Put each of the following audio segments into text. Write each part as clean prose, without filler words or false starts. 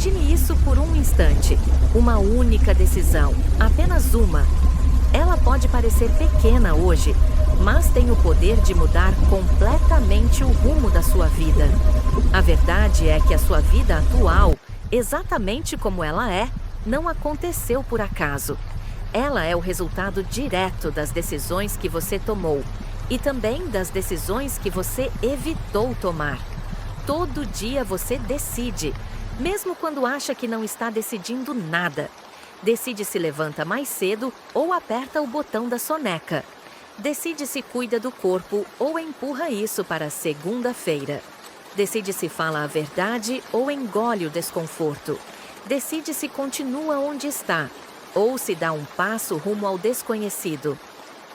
Imagine isso por um instante. Uma única decisão, apenas uma. Ela pode parecer pequena hoje, mas tem o poder de mudar completamente o rumo da sua vida. A verdade é que a sua vida atual, exatamente como ela é, não aconteceu por acaso. Ela é o resultado direto das decisões que você tomou e também das decisões que você evitou tomar. Todo dia você decide, mesmo quando acha que não está decidindo nada. Decide se levanta mais cedo ou aperta o botão da soneca. Decide se cuida do corpo ou empurra isso para segunda-feira. Decide se fala a verdade ou engole o desconforto. Decide se continua onde está ou se dá um passo rumo ao desconhecido.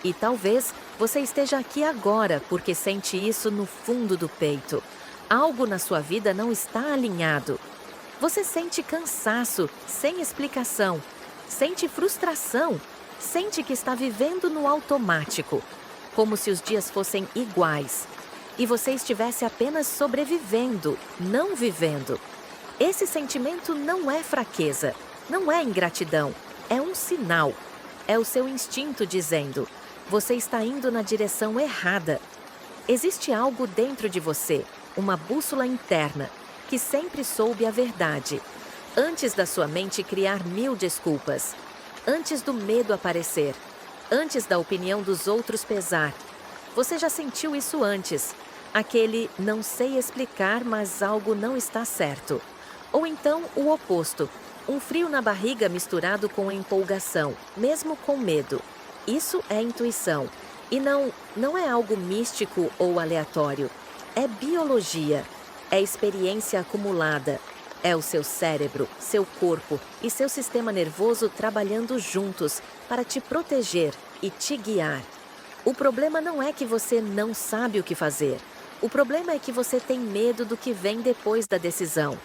E talvez você esteja aqui agora porque sente isso no fundo do peito. Algo na sua vida não está alinhado. Você sente cansaço, sem explicação. Sente frustração. Sente que está vivendo no automático, como se os dias fossem iguais. E você estivesse apenas sobrevivendo, não vivendo. Esse sentimento não é fraqueza, não é ingratidão. É um sinal. É o seu instinto dizendo: você está indo na direção errada. Existe algo dentro de você, uma bússola interna, que sempre soube a verdade. Antes da sua mente criar 1000 desculpas. Antes do medo aparecer. Antes da opinião dos outros pesar. Você já sentiu isso antes. Aquele não sei explicar, mas algo não está certo. Ou então o oposto. Um frio na barriga misturado com empolgação, mesmo com medo. Isso é intuição. E não é algo místico ou aleatório. É biologia. É experiência acumulada. É o seu cérebro, seu corpo e seu sistema nervoso trabalhando juntos para te proteger e te guiar. O problema não é que você não sabe o que fazer. O problema é que você tem medo do que vem depois da decisão.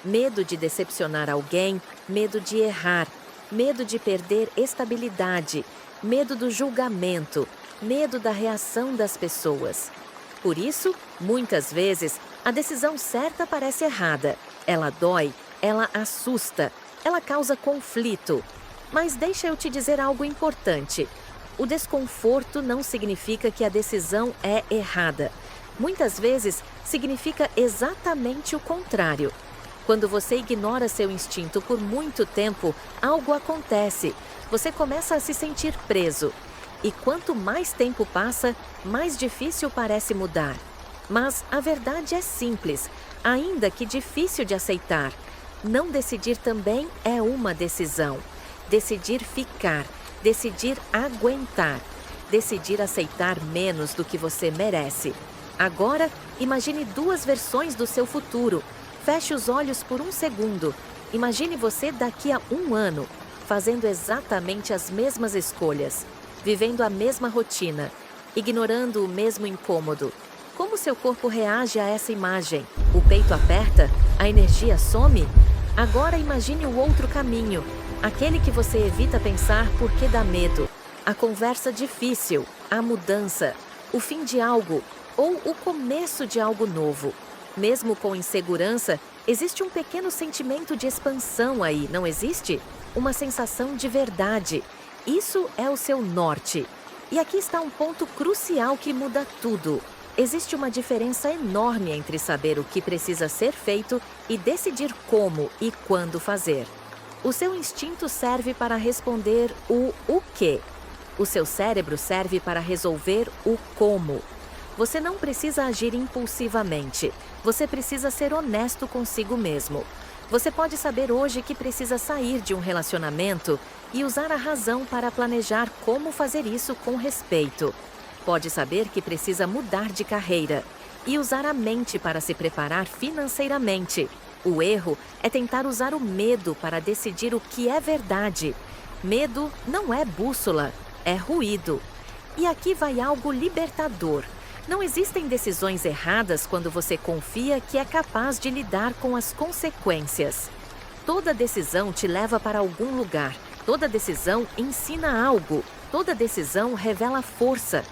Medo de decepcionar alguém, medo de errar, medo de perder estabilidade, medo do julgamento, medo da reação das pessoas. Por isso, muitas vezes, a decisão certa parece errada. Ela dói, ela assusta, ela causa conflito. Mas deixa eu te dizer algo importante. O desconforto não significa que a decisão é errada. Muitas vezes, significa exatamente o contrário. Quando você ignora seu instinto por muito tempo, algo acontece. Você começa a se sentir preso. E quanto mais tempo passa, mais difícil parece mudar. Mas a verdade é simples, ainda que difícil de aceitar. Não decidir também é uma decisão. Decidir ficar, decidir aguentar, decidir aceitar menos do que você merece. Agora, imagine 2 versões do seu futuro. Feche os olhos por um segundo. Imagine você daqui a 1 ano, fazendo exatamente as mesmas escolhas, vivendo a mesma rotina, ignorando o mesmo incômodo. Como seu corpo reage a essa imagem? O peito aperta? A energia some? Agora imagine o outro caminho, aquele que você evita pensar porque dá medo. A conversa difícil, a mudança, o fim de algo ou o começo de algo novo. Mesmo com insegurança, existe um pequeno sentimento de expansão aí, não existe? Uma sensação de verdade. Isso é o seu norte. E aqui está um ponto crucial que muda tudo. Existe uma diferença enorme entre saber o que precisa ser feito e decidir como e quando fazer. O seu instinto serve para responder o quê. O seu cérebro serve para resolver o como. Você não precisa agir impulsivamente. Você precisa ser honesto consigo mesmo. Você pode saber hoje que precisa sair de um relacionamento e usar a razão para planejar como fazer isso com respeito. Pode saber que precisa mudar de carreira e usar a mente para se preparar financeiramente. O erro é tentar usar o medo para decidir o que é verdade. Medo não é bússola, é ruído. E aqui vai algo libertador. Não existem decisões erradas quando você confia que é capaz de lidar com as consequências. Toda decisão te leva para algum lugar. Toda decisão ensina algo. Toda decisão revela força.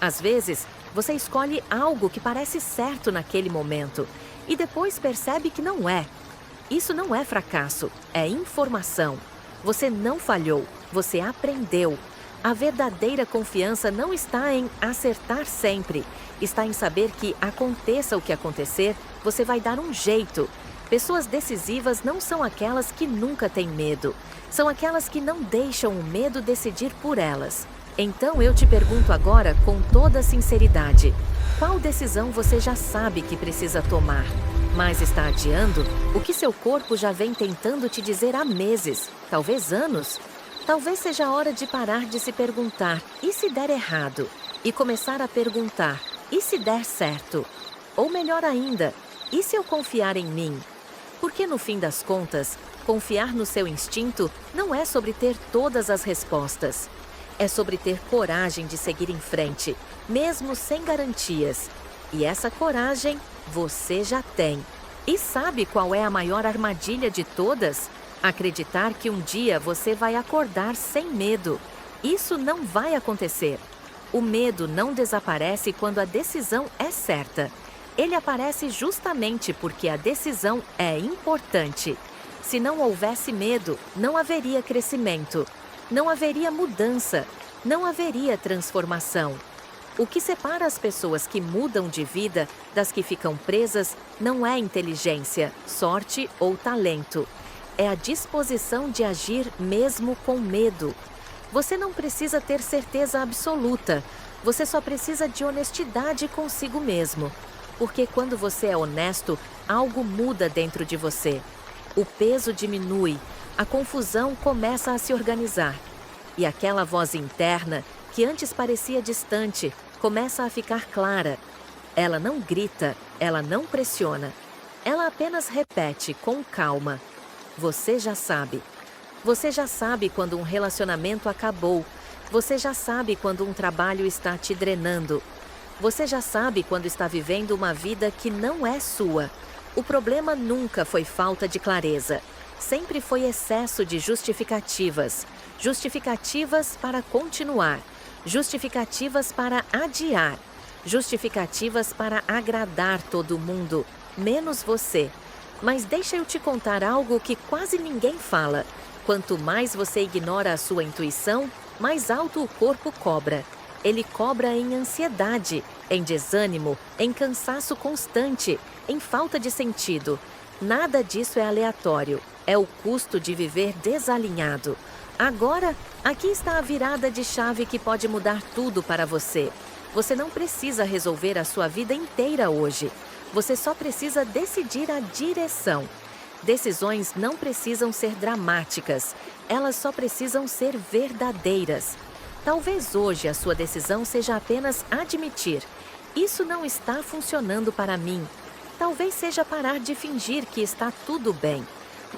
Às vezes, você escolhe algo que parece certo naquele momento e depois percebe que não é. Isso não é fracasso, é informação. Você não falhou, você aprendeu. A verdadeira confiança não está em acertar sempre, está em saber que aconteça o que acontecer, você vai dar um jeito. Pessoas decisivas não são aquelas que nunca têm medo, são aquelas que não deixam o medo decidir por elas. Então eu te pergunto agora com toda sinceridade, qual decisão você já sabe que precisa tomar, mas está adiando o que seu corpo já vem tentando te dizer há meses, talvez anos? Talvez seja a hora de parar de se perguntar, e se der errado? E começar a perguntar, e se der certo? Ou melhor ainda, e se eu confiar em mim? Porque no fim das contas, confiar no seu instinto não é sobre ter todas as respostas. É sobre ter coragem de seguir em frente, mesmo sem garantias. E essa coragem você já tem. E sabe qual é a maior armadilha de todas? Acreditar que um dia você vai acordar sem medo. Isso não vai acontecer. O medo não desaparece quando a decisão é certa. Ele aparece justamente porque a decisão é importante. Se não houvesse medo, não haveria crescimento, não haveria mudança, não haveria transformação. O que separa as pessoas que mudam de vida das que ficam presas não é inteligência, sorte ou talento. É a disposição de agir mesmo com medo. Você não precisa ter certeza absoluta, você só precisa de honestidade consigo mesmo. Porque quando você é honesto, algo muda dentro de você. O peso diminui, a confusão começa a se organizar. E aquela voz interna, que antes parecia distante, começa a ficar clara. Ela não grita, ela não pressiona. Ela apenas repete com calma. Você já sabe. Você já sabe quando um relacionamento acabou. Você já sabe quando um trabalho está te drenando. Você já sabe quando está vivendo uma vida que não é sua. O problema nunca foi falta de clareza. Sempre foi excesso de justificativas. Justificativas para continuar. Justificativas para adiar. Justificativas para agradar todo mundo, menos você. Mas deixa eu te contar algo que quase ninguém fala. Quanto mais você ignora a sua intuição, mais alto o corpo cobra. Ele cobra em ansiedade, em desânimo, em cansaço constante, em falta de sentido. Nada disso é aleatório. É o custo de viver desalinhado. Agora, aqui está a virada de chave que pode mudar tudo para você. Você não precisa resolver a sua vida inteira hoje. Você só precisa decidir a direção. Decisões não precisam ser dramáticas. Elas só precisam ser verdadeiras. Talvez hoje a sua decisão seja apenas admitir: isso não está funcionando para mim. Talvez seja parar de fingir que está tudo bem.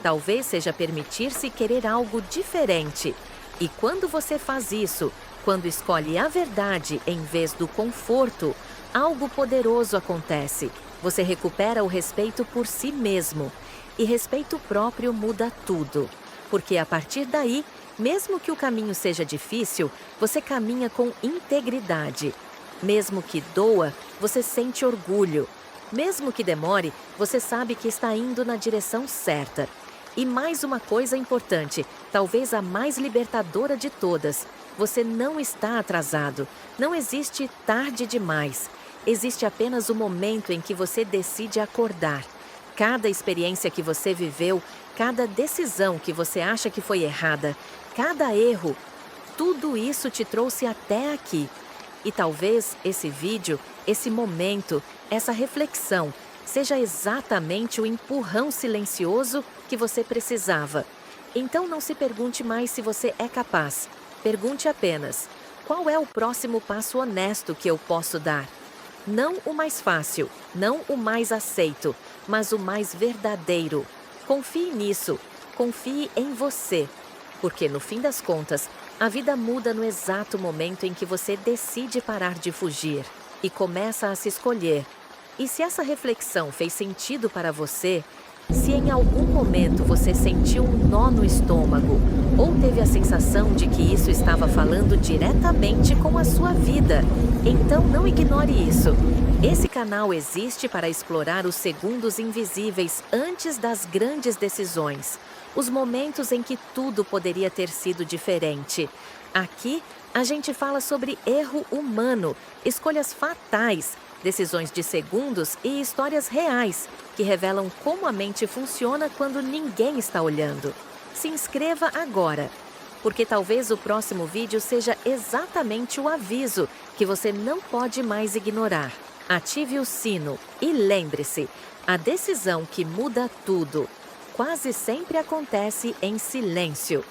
Talvez seja permitir-se querer algo diferente. E quando você faz isso, quando escolhe a verdade em vez do conforto, algo poderoso acontece. Você recupera o respeito por si mesmo. E respeito próprio muda tudo. Porque a partir daí, mesmo que o caminho seja difícil, você caminha com integridade. Mesmo que doa, você sente orgulho. Mesmo que demore, você sabe que está indo na direção certa. E mais uma coisa importante, talvez a mais libertadora de todas: você não está atrasado. Não existe tarde demais. Existe apenas o momento em que você decide acordar. Cada experiência que você viveu, cada decisão que você acha que foi errada, cada erro, tudo isso te trouxe até aqui. E talvez esse vídeo, esse momento, essa reflexão, seja exatamente o empurrão silencioso que você precisava. Então não se pergunte mais se você é capaz. Pergunte apenas: qual é o próximo passo honesto que eu posso dar? Não o mais fácil, não o mais aceito, mas o mais verdadeiro. Confie nisso, confie em você. Porque no fim das contas, a vida muda no exato momento em que você decide parar de fugir e começa a se escolher. E se essa reflexão fez sentido para você, se em algum momento você sentiu um nó no estômago ou teve a sensação de que isso estava falando diretamente com a sua vida, então não ignore isso. Esse canal existe para explorar os segundos invisíveis antes das grandes decisões, os momentos em que tudo poderia ter sido diferente. Aqui, a gente fala sobre erro humano, escolhas fatais, decisões de segundos e histórias reais, que revelam como a mente funciona quando ninguém está olhando. Se inscreva agora, porque talvez o próximo vídeo seja exatamente o aviso que você não pode mais ignorar. Ative o sino e lembre-se, a decisão que muda tudo quase sempre acontece em silêncio.